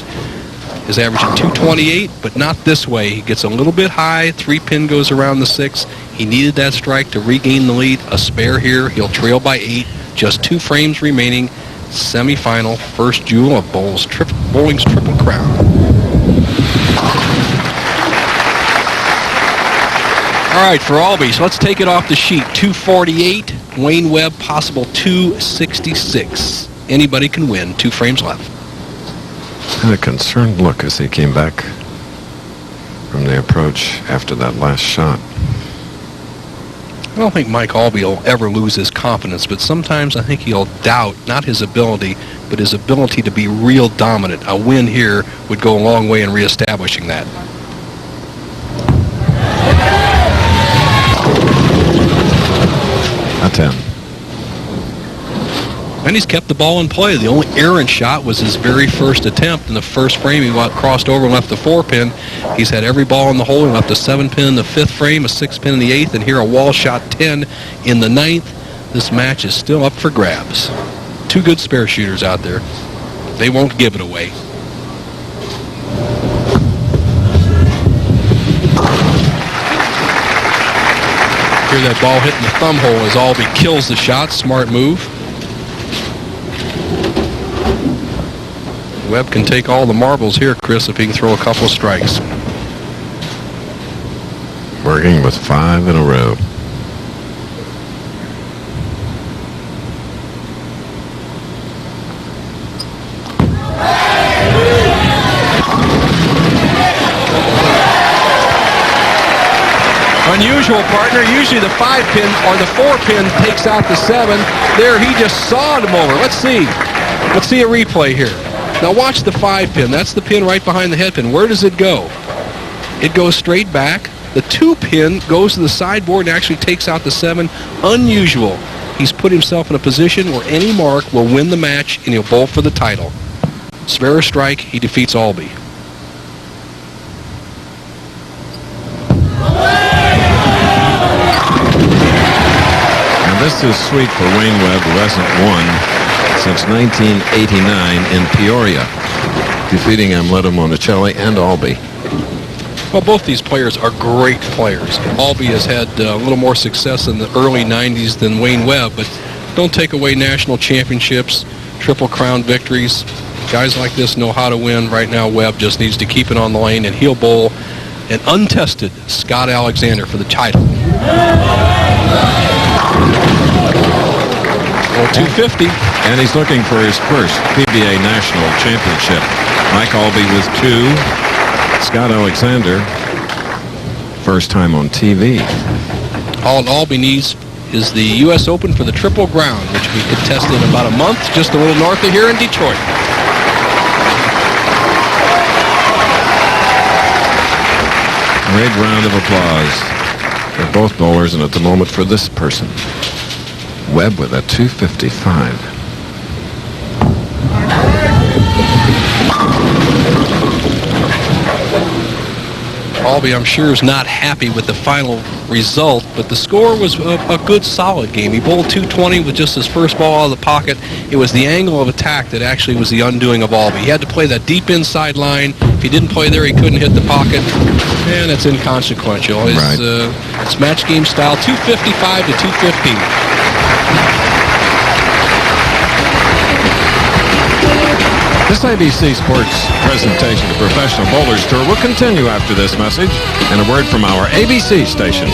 is averaging 228, but not this way. He gets a little bit high. 3-pin goes around the 6. He needed that strike to regain the lead. A spare here. He'll trail by 8. Just 2 frames remaining. Semifinal, first jewel of bowling's Triple Crown. All right, for Aulby, so let's take it off the sheet. 248. Wayne Webb, possible 266. Anybody can win. 2 frames left. Had a concerned look as he came back from the approach after that last shot. I don't think Mike Aulby will ever lose his confidence, but sometimes I think he'll doubt not his ability, but his ability to be real dominant. A win here would go a long way in reestablishing that. A 10. And he's kept the ball in play. The only errant shot was his very first attempt. In the first frame, he crossed over and left the 4-pin. He's had every ball in the hole. He left a 7-pin in the 5th frame, a 6-pin in the 8th, and here a wall shot 10 in the 9th. This match is still up for grabs. 2 good spare shooters out there. They won't give it away. Hear that ball hitting the thumb hole as Aulby kills the shot. Smart move. Webb can take all the marbles here, Chris, if he can throw a couple of strikes. working with 5 in a row. Unusual, partner. Usually the 5-pin or the 4-pin takes out the 7. There, he just sawed him over. Let's see. Let's see a replay here. Now watch the 5-pin. That's the pin right behind the head pin. Where does it go? It goes straight back. The 2-pin goes to the sideboard and actually takes out the 7. Unusual. He's put himself in a position where any mark will win the match and he'll bowl for the title. Spare strike. He defeats Aulby. This is sweet for Wayne Webb, who hasn't won since 1989 in Peoria, defeating Amleto Monticelli and Aulby. Well, both these players are great players. Aulby has had a little more success in the early 90s than Wayne Webb, but don't take away national championships, Triple Crown victories. Guys like this know how to win. Right now, Webb just needs to keep it on the lane, and he'll bowl an untested Scott Alexander for the title. 250. And he's looking for his first PBA National Championship. Mike Aulby with 2. Scott Alexander, first time on TV. All Aulby needs is the U.S. Open for the Triple Crown, which we contested in about a month, just a little north of here in Detroit. Great round of applause for both bowlers, and at the moment for this person. Webb with a 255. Aulby, I'm sure, is not happy with the final result, but the score was a good, solid game. He bowled 220 with just his first ball out of the pocket. It was the angle of attack that actually was the undoing of Aulby. He had to play that deep inside line. If he didn't play there, he couldn't hit the pocket, and it's inconsequential. It's match game style, 255 to 215. This ABC Sports presentation of Professional Bowlers Tour will continue after this message and a word from our ABC stations.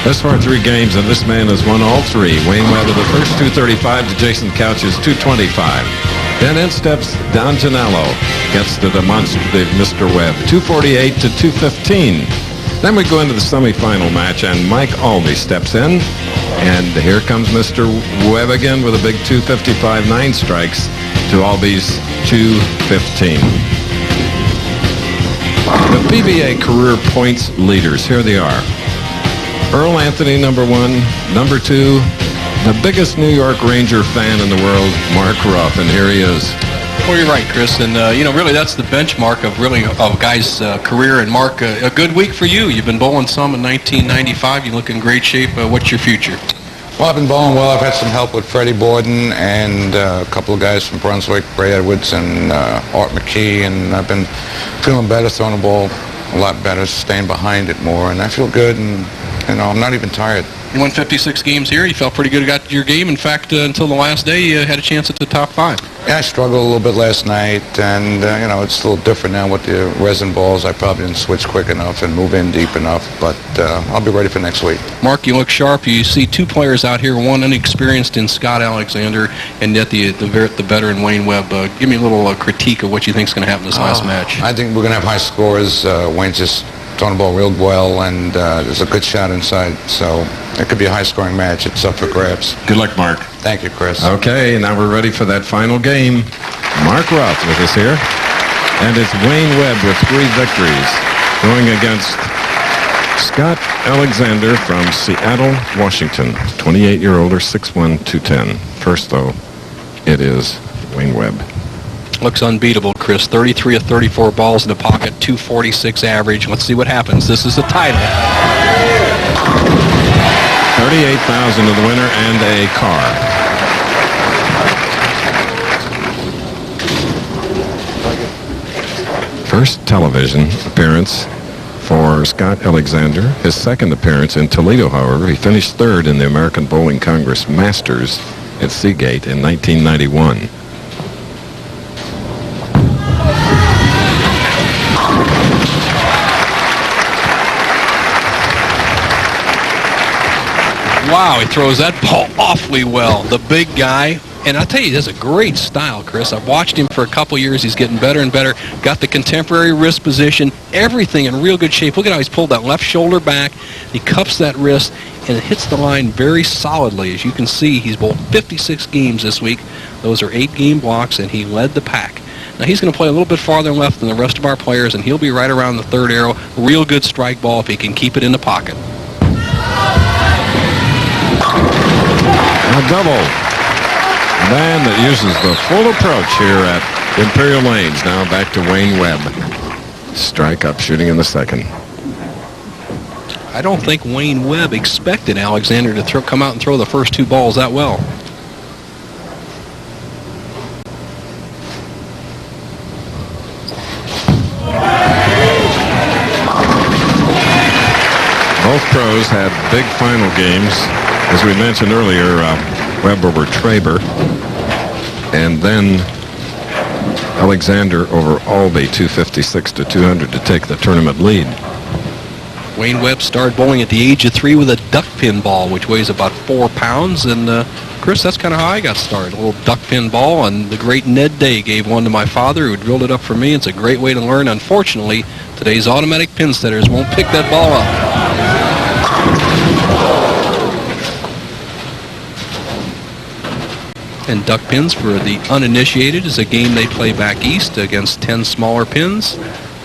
Thus far, 3 games, and this man has won all 3. Wayne Webb of the first 235 to Jason Couch's 225. Then in steps Don Genalo, gets the demonstrative Mr. Webb, 248 to 215. Then we go into the semifinal match, and Mike Aulby steps in, and here comes Mr. Webb again with a big 255, 9 strikes to Aulby's 215. The PBA career points leaders, here they are. Earl Anthony, number 1. Number 2, the biggest New York Ranger fan in the world, Mark Ruff, and here he is. Well, you're right, Chris, and really that's the benchmark of a guy's career. And Mark, a good week for you. You've been bowling some in 1995. You look in great shape. What's your future? Well, I've been bowling well. I've had some help with Freddie Borden and a couple of guys from Brunswick, Ray Edwards and Art McKee, and I've been feeling better, throwing the ball a lot better, staying behind it more, and I feel good, and I'm not even tired. You won 56 games here. You felt pretty good about your game. In fact, until the last day, you had a chance at the top 5. Yeah, I struggled a little bit last night, and it's a little different now with the resin balls. I probably didn't switch quick enough and move in deep enough, but I'll be ready for next week. Mark, you look sharp. You see 2 players out here, one inexperienced in Scott Alexander, and yet the veteran Wayne Webb. Give me a little critique of what you think is going to happen this last match. I think we're going to have high scores. Wayne's just throwing the ball real well, and there's a good shot inside, so it could be a high-scoring match. It's up for grabs. Good luck, Mark. Thank you, Chris. Okay, now we're ready for that final game. Mark Ruff with us here, and it's Wayne Webb with 3 victories, going against Scott Alexander from Seattle, Washington, 28-year-older, 6'1", 210. First, though, it is Wayne Webb. Looks unbeatable, Chris. 33 of 34 balls in the pocket, 246 average. Let's see what happens. This is the title. $38,000 to the winner and a car. First television appearance for Scott Alexander. His second appearance in Toledo, however. He finished 3rd in the American Bowling Congress Masters at Seagate in 1991. Wow, he throws that ball awfully well. The big guy. And I'll tell you, that's a great style, Chris. I've watched him for a couple years. He's getting better and better. Got the contemporary wrist position, everything in real good shape. Look at how he's pulled that left shoulder back. He cups that wrist, and it hits the line very solidly. As you can see, he's bowled 56 games this week. Those are 8-game blocks, and he led the pack. Now, he's going to play a little bit farther left than the rest of our players, and he'll be right around the third arrow. Real good strike ball if he can keep it in the pocket. A double. A man that uses the full approach here at Imperial Lanes. Now back to Wayne Webb. Strike up, shooting in the second. I don't think Wayne Webb expected Alexander to come out and throw the first 2 balls that well. Both pros had big final games. As we mentioned earlier, Webb over Traber, and then Alexander over Aulby, 256 to 200 to take the tournament lead. Wayne Webb started bowling at the age of 3 with a duck pin ball, which weighs about 4 pounds. And Chris, that's kind of how I got started. A little duck pin ball, and the great Ned Day gave one to my father, who drilled it up for me. It's a great way to learn. Unfortunately, today's automatic pin setters won't pick that ball up. And duck pins, for the uninitiated, is a game they play back east against 10 smaller pins.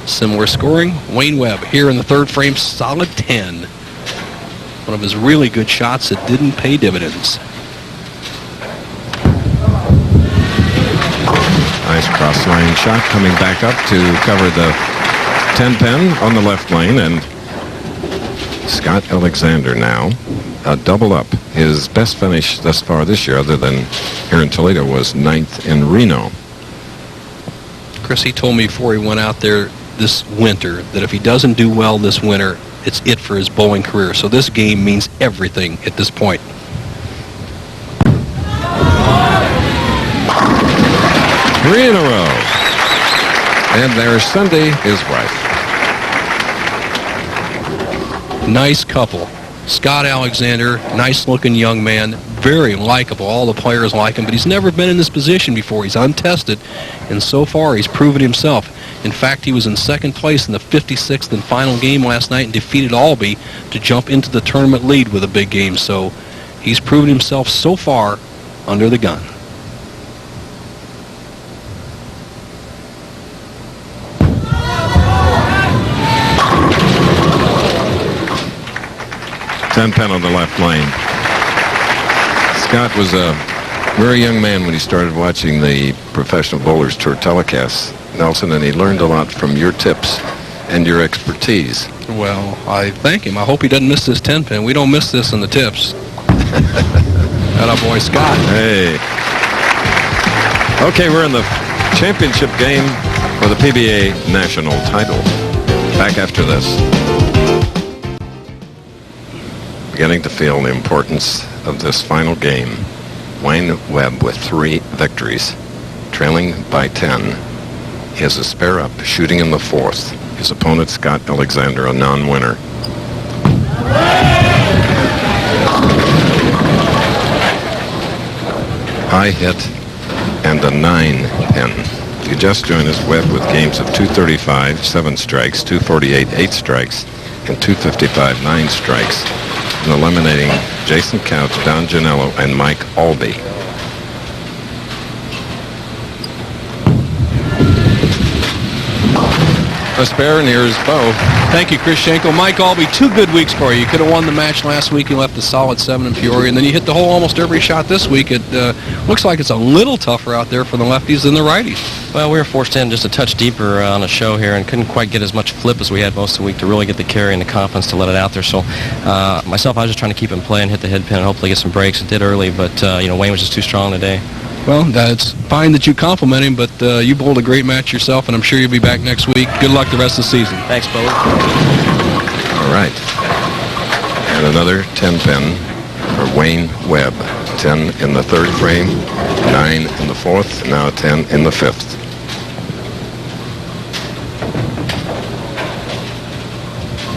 Similar scoring. Wayne Webb here in the third frame, solid 10. One of his really good shots that didn't pay dividends. Nice cross-line shot coming back up to cover the 10 pin on the left lane, and Scott Alexander now a double up. His best finish thus far this year, other than here in Toledo, was 9th in Reno. Chris, he told me before he went out there this winter that if he doesn't do well this winter, it's it for his bowling career. So this game means everything at this point. Three in a row. And there's Cindy, his wife. Nice couple. Scott Alexander, nice-looking young man, very likable. All the players like him, but he's never been in this position before. He's untested, and so far he's proven himself. In fact, he was in second place in the 56th and final game last night and defeated Aulby to jump into the tournament lead with a big game. So he's proven himself so far under the gun. Pen on the left lane. Scott was a very young man when he started watching the Professional Bowlers Tour telecasts, Nelson, and he learned a lot from your tips and your expertise. Well, I thank him. I hope he doesn't miss this 10 pin. We don't miss this in the tips. That boy Scott. Hey. Okay, we're in the championship game for the PBA National title. Back after this. Beginning to feel the importance of this final game. Wayne Webb with 3 victories, trailing by 10. He has a spare up, shooting in the 4th. His opponent, Scott Alexander, a non-winner. High hit and a 9 pin. If you just joined us, Webb with games of 235, 7 strikes, 248, 8 strikes, and 255, 9 strikes. And eliminating Jason Couch, Don Genalo, and Mike Aulby. A spare, and here's Bo. Thank you, Chris Schenkel. Mike Aulby, 2 good weeks for you. You could have won the match last week. You left a solid 7 in Peoria, and then you hit the hole almost every shot this week. It looks like it's a little tougher out there for the lefties than the righties. Well, we were forced in just a touch deeper on a show here and couldn't quite get as much flip as we had most of the week to really get the carry and the confidence to let it out there. So myself, I was just trying to keep it in play and hit the head pin and hopefully get some breaks. It did early, but Wayne was just too strong today. Well, it's fine that you compliment him, but you bowled a great match yourself, and I'm sure you'll be back next week. Good luck the rest of the season. Thanks, Bo. All right. And another 10 pin for Wayne Webb. 10 in the third frame, 9 in the fourth, now 10 in the fifth.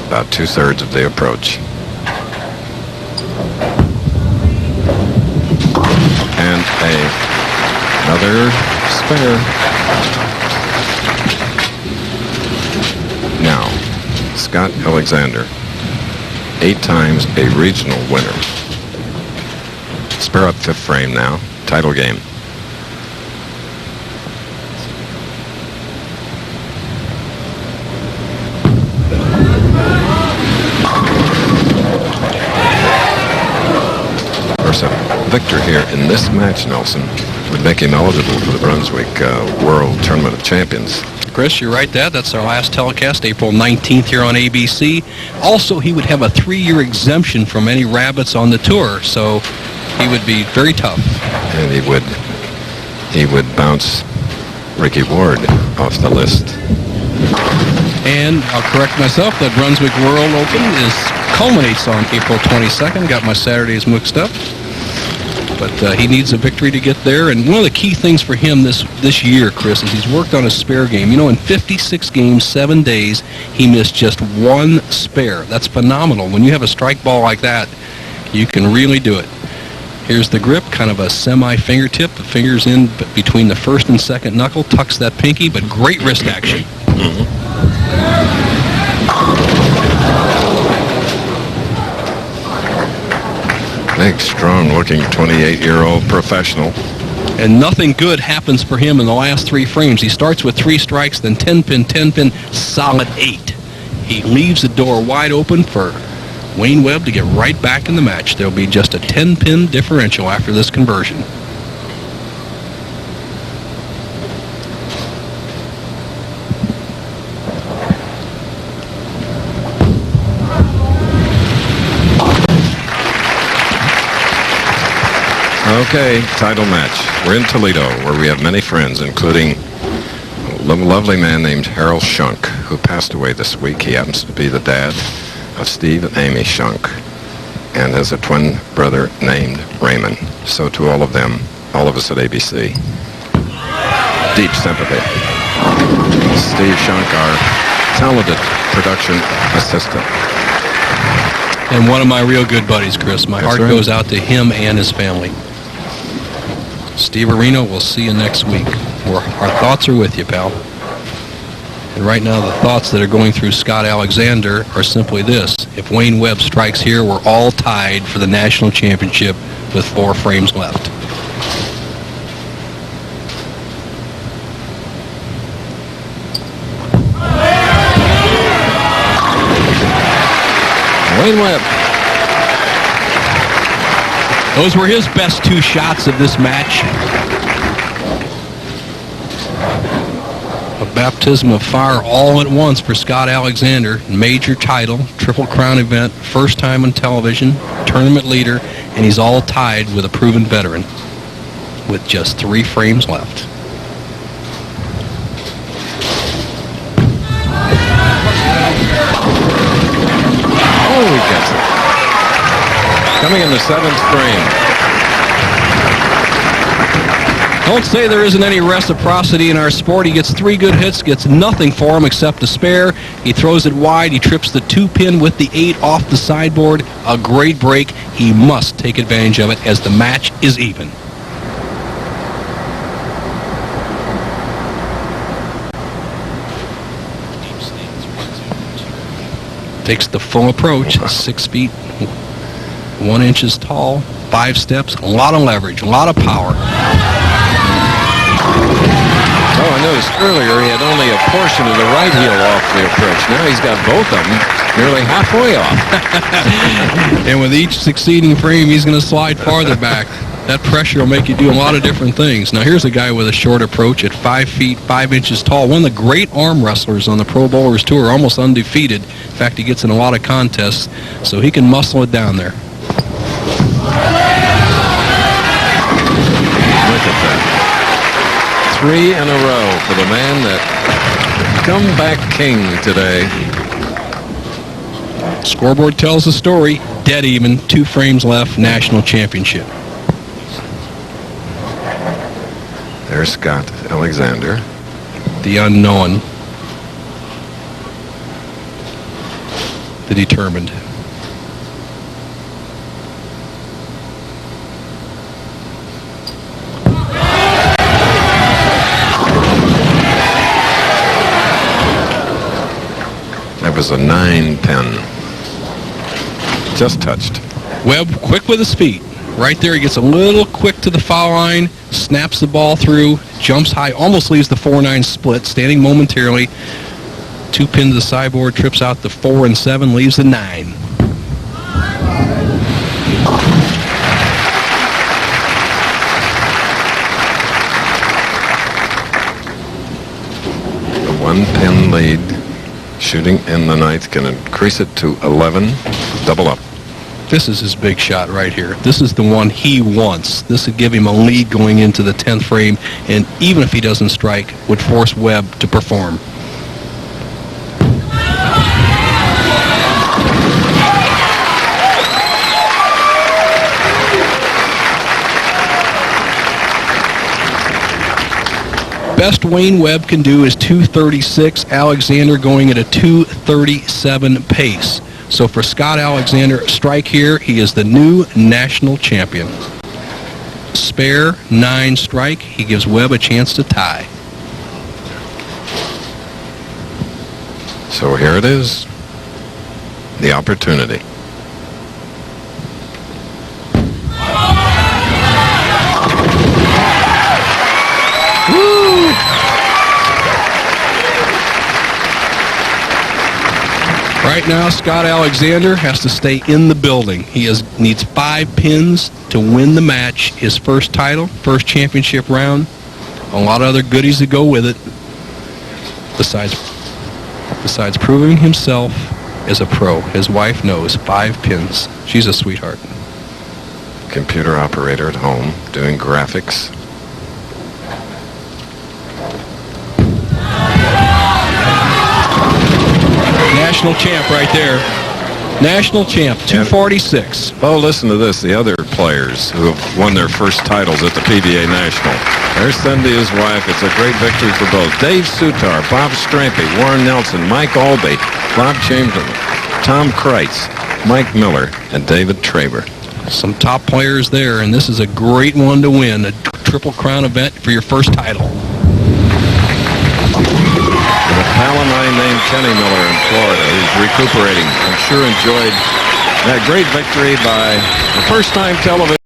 About 2/3 of the approach. And another spare. Now, Scott Alexander, 8 times a regional winner. Spare up fifth frame now. Title game. Of course, a victor here in this match, Nelson, would make him eligible for the Brunswick World Tournament of Champions. Chris, you're right, Dad. That's our last telecast, April 19th here on ABC. Also, he would have a 3-year exemption from any rabbits on the tour, so he would be very tough. And he would bounce Ricky Ward off the list. And I'll correct myself, the Brunswick World Open culminates on April 22nd. Got my Saturdays mixed up. But he needs a victory to get there. And one of the key things for him this year, Chris, is he's worked on his spare game. You know, in 56 games, 7 days, he missed just 1 spare. That's phenomenal. When you have a strike ball like that, you can really do it. Here's the grip, kind of a semi-fingertip. The finger's in between the first and second knuckle, tucks that pinky, but great wrist action. Big, strong-looking 28-year-old professional. And nothing good happens for him in the last 3 frames. He starts with 3 strikes, then 10-pin, 10-pin, solid 8. He leaves the door wide open for Wayne Webb to get right back in the match. There'll be just a 10-pin differential after this conversion. Okay, title match. We're in Toledo, where we have many friends, including a lovely man named Harold Shunk, who passed away this week. He happens to be the dad of Steve and Amy Shunk, and has a twin brother named Raymond. So to all of them, all of us at ABC, deep sympathy. Steve Shunk, our talented production assistant. And one of my real good buddies, Chris. My heart goes out to him and his family. Steve Areno, we'll see you next week. Our thoughts are with you, pal. And right now, the thoughts that are going through Scott Alexander are simply this. If Wayne Webb strikes here, we're all tied for the national championship with 4 frames left. Wayne Webb. Those were his best 2 shots of this match. A baptism of fire all at once for Scott Alexander. Major title, Triple Crown event, first time on television, tournament leader, and he's all tied with a proven veteran with just 3 frames left. Oh, he gets it. Coming in the 7th frame. Don't say there isn't any reciprocity in our sport. He gets 3 good hits, gets nothing for him except a spare. He throws it wide. He trips the 2-pin with the 8 off the sideboard. A great break. He must take advantage of it as the match is even. Takes the full approach, 6 feet, 1 inches tall, 5 steps, a lot of leverage, a lot of power. Oh, I noticed earlier he had only a portion of the right heel off the approach. Now he's got both of them nearly halfway off. And with each succeeding frame, he's going to slide farther back. That pressure will make you do a lot of different things. Now here's a guy with a short approach at 5 feet, 5 inches tall. One of the great arm wrestlers on the Pro Bowlers Tour, almost undefeated. In fact, he gets in a lot of contests, so he can muscle it down there. Look at that. 3 in a row for the man that comeback king today. Scoreboard tells the story. Dead even, 2 frames left, national championship. Here's Scott Alexander. The unknown. The determined. That was a 9-pin. Just touched. Webb quick with his feet. Right there, he gets a little quick to the foul line, snaps the ball through, jumps high, almost leaves the 4-9 split, standing momentarily. 2 pin to the sideboard, trips out the 4 and 7, leaves the 9. The 1-pin lead, shooting in the ninth, can increase it to 11. Double up. This is his big shot right here. This is the one he wants. This would give him a lead going into the 10th frame, and even if he doesn't strike, would force Webb to perform. Best Wayne Webb can do is 236. Alexander going at a 237 pace. So for Scott Alexander, strike here, he is the new national champion. Spare 9 strike, he gives Webb a chance to tie. So here it is, the opportunity. Woo! Right now, Scott Alexander has to stay in the building. He needs 5 pins to win the match. His first title, first championship round. A lot of other goodies to go with it. Besides proving himself as a pro. His wife knows 5 pins. She's a sweetheart. Computer operator at home doing graphics. National champ right there. National champ, 246. Oh, listen to this. The other players who have won their first titles at the PBA National. There's Cindy, his wife. It's a great victory for both. Dave Sutar, Bob Strampy, Warren Nelson, Mike Aulby, Bob Chamberlain, Tom Kreitz, Mike Miller, and David Traber. Some top players there, and this is a great one to win. A Triple Crown event for your first title. And a pal of mine named Kenny Miller in Florida, who's recuperating. I'm sure enjoyed that great victory by the first-time television.